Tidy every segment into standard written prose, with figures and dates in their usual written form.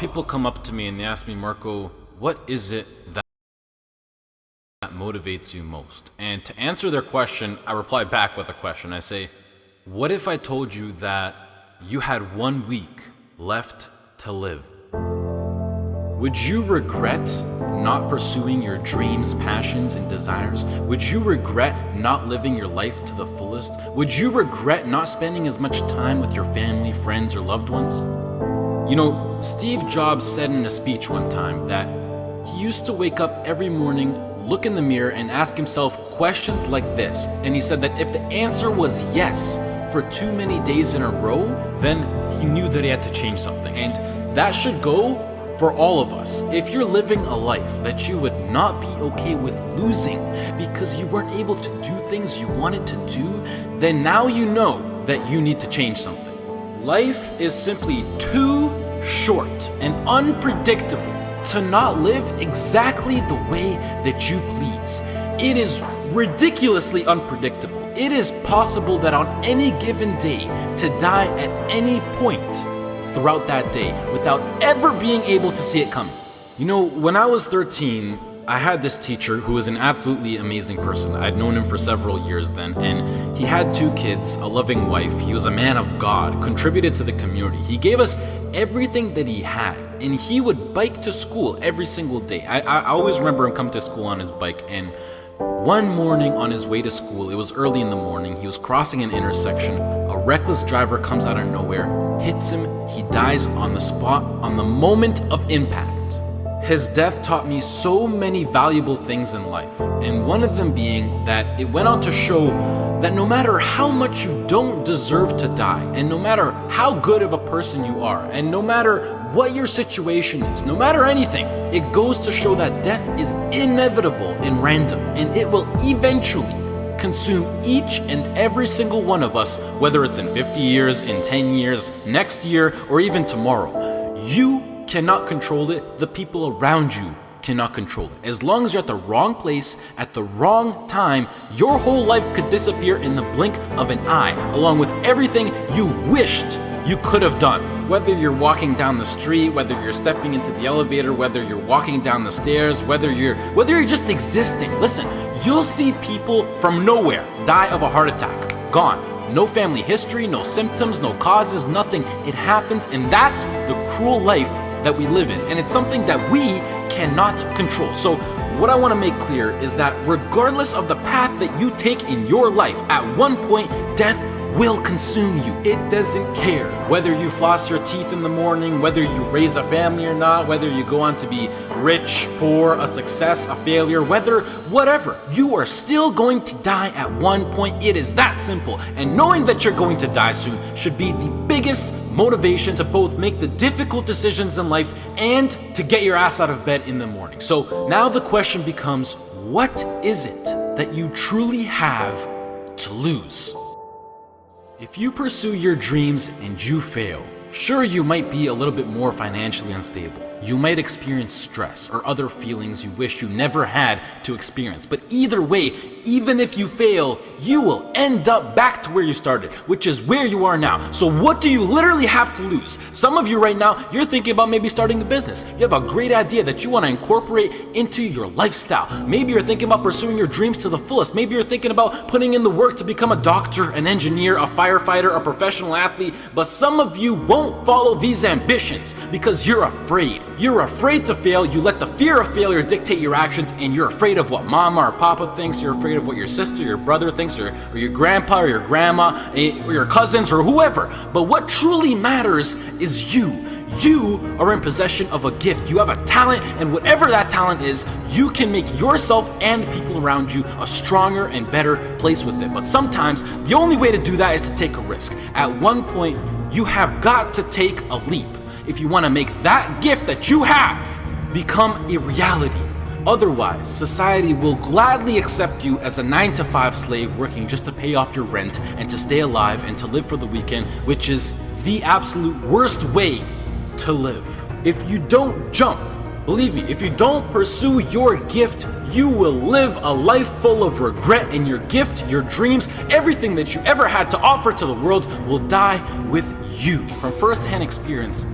People come up to me and they ask me, Marco, what is it that motivates you most? And to answer their question, I reply back with a question. I say, what if I told you that you had 1 week left to live? Would you regret not pursuing your dreams, passions, and desires? Would you regret not living your life to the fullest? Would you regret not spending as much time with your family, friends, or loved ones? You know, Steve Jobs said in a speech one time that he used to wake up every morning, look in the mirror, and ask himself questions like this. And he said that if the answer was yes for too many days in a row, then he knew that he had to change something. And that should go for all of us. If you're living a life that you would not be okay with losing because you weren't able to do things you wanted to do, then now you know that you need to change something. Life is simply too short and unpredictable to not live exactly the way that you please. It is ridiculously unpredictable. It is possible that on any given day to die at any point throughout that day without ever being able to see it coming. You know, when I was 13, I had this teacher who was an absolutely amazing person. I'd known him for several years then, and he had 2 kids, a loving wife. He was a man of God, contributed to the community. He gave us everything that he had, and he would bike to school every single day. I always remember him coming to school on his bike, and one morning on his way to school, it was early in the morning, he was crossing an intersection. A reckless driver comes out of nowhere, hits him, he dies on the spot, on the moment of impact. His death taught me so many valuable things in life, and one of them being that it went on to show that no matter how much you don't deserve to die, and no matter how good of a person you are, and no matter what your situation is, no matter anything, it goes to show that death is inevitable and random, and it will eventually consume each and every single one of us, whether it's in 50 years, in 10 years, next year, or even tomorrow. You cannot control it. The people around you cannot control it. As long as you're at the wrong place at the wrong time, your whole life could disappear in the blink of an eye, along with everything you wished you could have done. Whether you're walking down the street, whether you're stepping into the elevator, whether you're walking down the stairs, whether you're just existing. Listen, you'll see people from nowhere die of a heart attack. Gone. No family history, no symptoms, no causes, nothing. It happens, and that's the cruel life that we live in, and it's something that we cannot control. So what I want to make clear is that regardless of the path that you take in your life, at one point death will consume you. It doesn't care whether you floss your teeth in the morning, whether you raise a family or not, whether you go on to be rich, poor, a success, a failure, whatever, you are still going to die at one point. It is that simple, and knowing that you're going to die soon should be the biggest motivation to both make the difficult decisions in life and to get your ass out of bed in the morning. So now the question becomes, what is it that you truly have to lose? If you pursue your dreams and you fail, sure, you might be a little bit more financially unstable. You might experience stress or other feelings you wish you never had to experience. But either way, even if you fail, you will end up back to where you started, which is where you are now. So what do you literally have to lose? Some of you right now, you're thinking about maybe starting a business. You have a great idea that you want to incorporate into your lifestyle. Maybe you're thinking about pursuing your dreams to the fullest. Maybe you're thinking about putting in the work to become a doctor, an engineer, a firefighter, a professional athlete. But some of you won't follow these ambitions because you're afraid. You're afraid to fail. You let the fear of failure dictate your actions, and you're afraid of what mama or papa thinks. You're afraid of what your sister, your brother thinks, or your grandpa or your grandma, or your cousins, or whoever. But what truly matters is you. You are in possession of a gift. You have a talent, and whatever that talent is, you can make yourself and the people around you a stronger and better place with it. But sometimes the only way to do that is to take a risk. At one point, you have got to take a leap if you want to make that gift that you have become a reality. Otherwise, society will gladly accept you as a 9-to-5 slave working just to pay off your rent and to stay alive and to live for the weekend, which is the absolute worst way to live. If you don't jump, believe me, if you don't pursue your gift, you will live a life full of regret, and your gift, your dreams, everything that you ever had to offer to the world will die with you. From first-hand experience,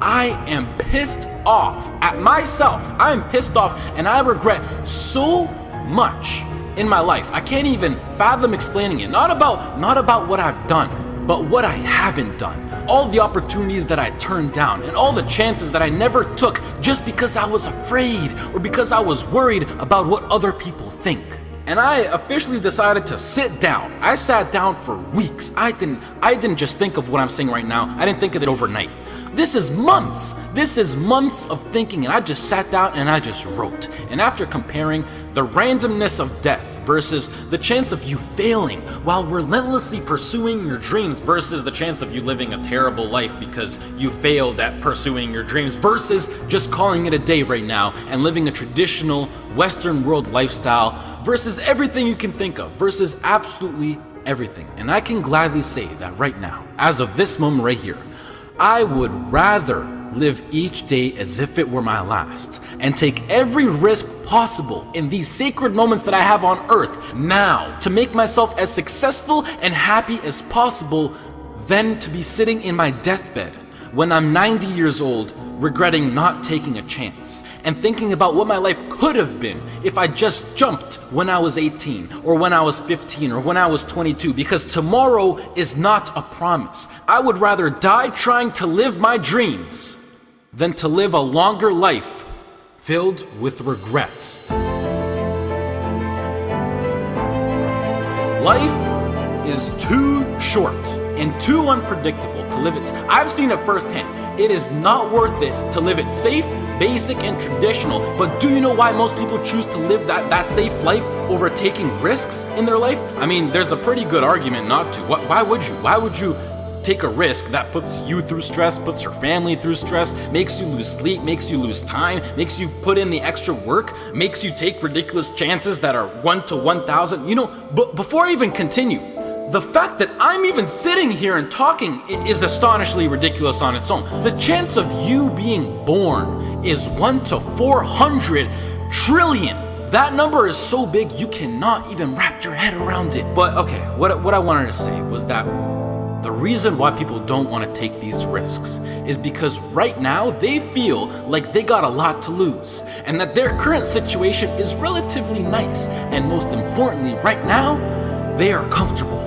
I am pissed off at myself. I am pissed off and I regret so much in my life. I can't even fathom explaining it. Not about what I've done, but what I haven't done. All the opportunities that I turned down and all the chances that I never took just because I was afraid or because I was worried about what other people think. And I officially decided to sit down. I sat down for weeks. I didn't just think of what I'm saying right now. I didn't think of it overnight. This is months. This is months of thinking, and I just sat down and I just wrote. And after comparing the randomness of death versus the chance of you failing while relentlessly pursuing your dreams versus the chance of you living a terrible life because you failed at pursuing your dreams versus just calling it a day right now and living a traditional Western world lifestyle versus everything you can think of versus absolutely everything. And I can gladly say that right now, as of this moment right here, I would rather live each day as if it were my last and take every risk possible in these sacred moments that I have on earth now to make myself as successful and happy as possible than to be sitting in my deathbed when I'm 90 years old regretting not taking a chance and thinking about what my life could have been if I just jumped when I was 18 or when I was 15 or when I was 22, because tomorrow is not a promise. I would rather die trying to live my dreams than to live a longer life filled with regret. Life is too short and too unpredictable to live it. I've seen it firsthand. It is not worth it to live it safe, basic, and traditional. But do you know why most people choose to live that safe life over taking risks in their life? I mean, there's a pretty good argument not to. Why would you? Why would you take a risk that puts you through stress, puts your family through stress, makes you lose sleep, makes you lose time, makes you put in the extra work, makes you take ridiculous chances that are 1 to 1,000? You know, but before I even continue, the fact that I'm even sitting here and talking is astonishingly ridiculous on its own. The chance of you being born is 1 to 400 trillion. That number is so big you cannot even wrap your head around it. But okay, what I wanted to say was that the reason why people don't want to take these risks is because right now they feel like they got a lot to lose and that their current situation is relatively nice. And most importantly, right now, they are comfortable.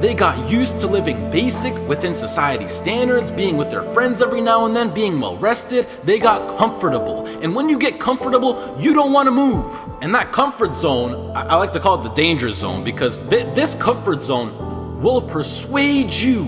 They got used to living basic within society standards, being with their friends every now and then, being well rested. They got comfortable. And when you get comfortable, you don't want to move. And that comfort zone, I like to call it the danger zone, because this comfort zone will persuade you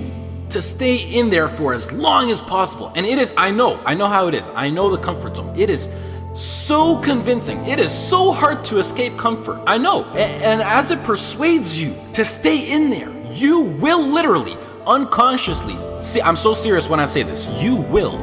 to stay in there for as long as possible. And it is, I know how it is. I know the comfort zone. It is so convincing. It is so hard to escape comfort. I know. And as it persuades you to stay in there, you will literally, unconsciously, see, I'm so serious when I say this, you will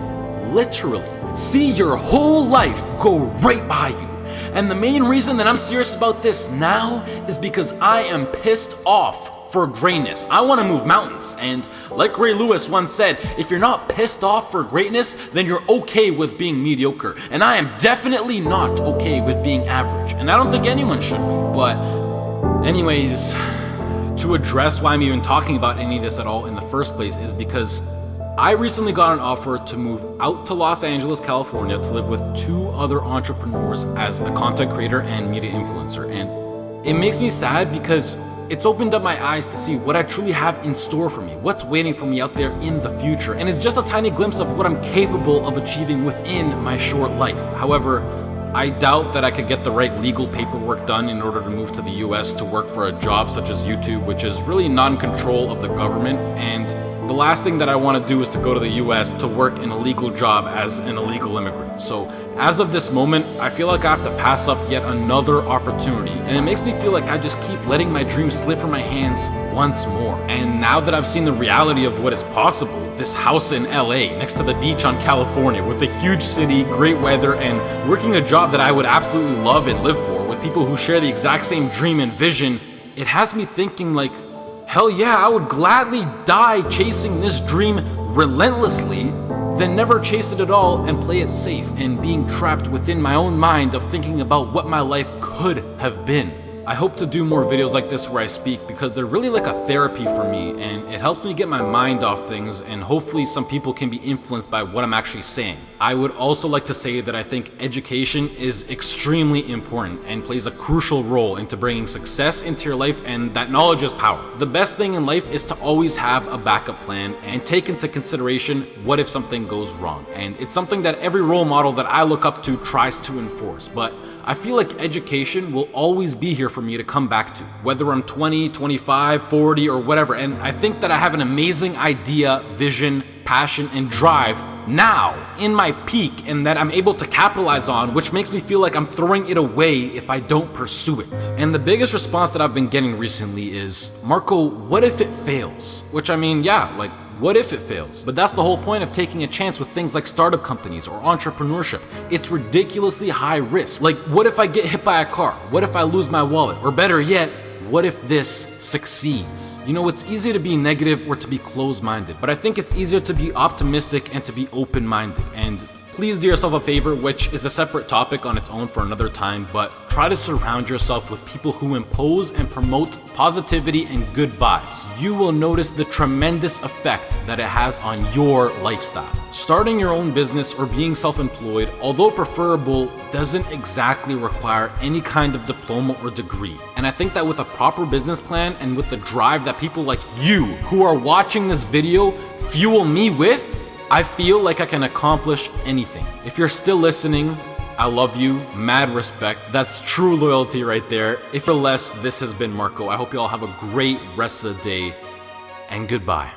literally see your whole life go right by you. And the main reason that I'm serious about this now is because I am pissed off for greatness. I want to move mountains. And like Ray Lewis once said, if you're not pissed off for greatness, then you're okay with being mediocre. And I am definitely not okay with being average. And I don't think anyone should be. But anyways, to address why I'm even talking about any of this at all in the first place is because I recently got an offer to move out to Los Angeles, California to live with 2 other entrepreneurs as a content creator and media influencer. And it makes me sad because it's opened up my eyes to see what I truly have in store for me, what's waiting for me out there in the future. And it's just a tiny glimpse of what I'm capable of achieving within my short life. However, I doubt that I could get the right legal paperwork done in order to move to the US to work for a job such as YouTube, which is really not in control of the government. And the last thing that I want to do is to go to the US to work in a legal job as an illegal immigrant. So as of this moment, I feel like I have to pass up yet another opportunity. And it makes me feel like I just keep letting my dreams slip from my hands once more. And now that I've seen the reality of what is possible, this house in LA next to the beach on California with a huge city, great weather, and working a job that I would absolutely love and live for with people who share the exact same dream and vision, it has me thinking like, hell yeah, I would gladly die chasing this dream relentlessly than never chase it at all and play it safe and being trapped within my own mind of thinking about what my life could have been. I hope to do more videos like this where I speak because they're really like a therapy for me, and it helps me get my mind off things, and hopefully some people can be influenced by what I'm actually saying. I would also like to say that I think education is extremely important and plays a crucial role into bringing success into your life, and that knowledge is power. The best thing in life is to always have a backup plan and take into consideration what if something goes wrong. And it's something that every role model that I look up to tries to enforce, but I feel like education will always be here for me to come back to, whether I'm 20, 25, 40, or whatever. And I think that I have an amazing idea, vision, passion, and drive now in my peak, and that I'm able to capitalize on, which makes me feel like I'm throwing it away if I don't pursue it. And the biggest response that I've been getting recently is, Marco, what if it fails? Which, I mean, yeah, like, what if it fails? But that's the whole point of taking a chance with things like startup companies or entrepreneurship. It's ridiculously high risk. Like, what if I get hit by a car? What if I lose my wallet? Or better yet, what if this succeeds? You know, it's easy to be negative or to be closed-minded, but I think it's easier to be optimistic and to be open-minded. And please do yourself a favor, which is a separate topic on its own for another time, but try to surround yourself with people who impose and promote positivity and good vibes. You will notice the tremendous effect that it has on your lifestyle. Starting your own business or being self-employed, although preferable, doesn't exactly require any kind of diploma or degree. And I think that with a proper business plan and with the drive that people like you who are watching this video fuel me with, I feel like I can accomplish anything. If you're still listening, I love you, mad respect. That's true loyalty right there. If you're less, this has been Marco. I hope you all have a great rest of the day, and goodbye.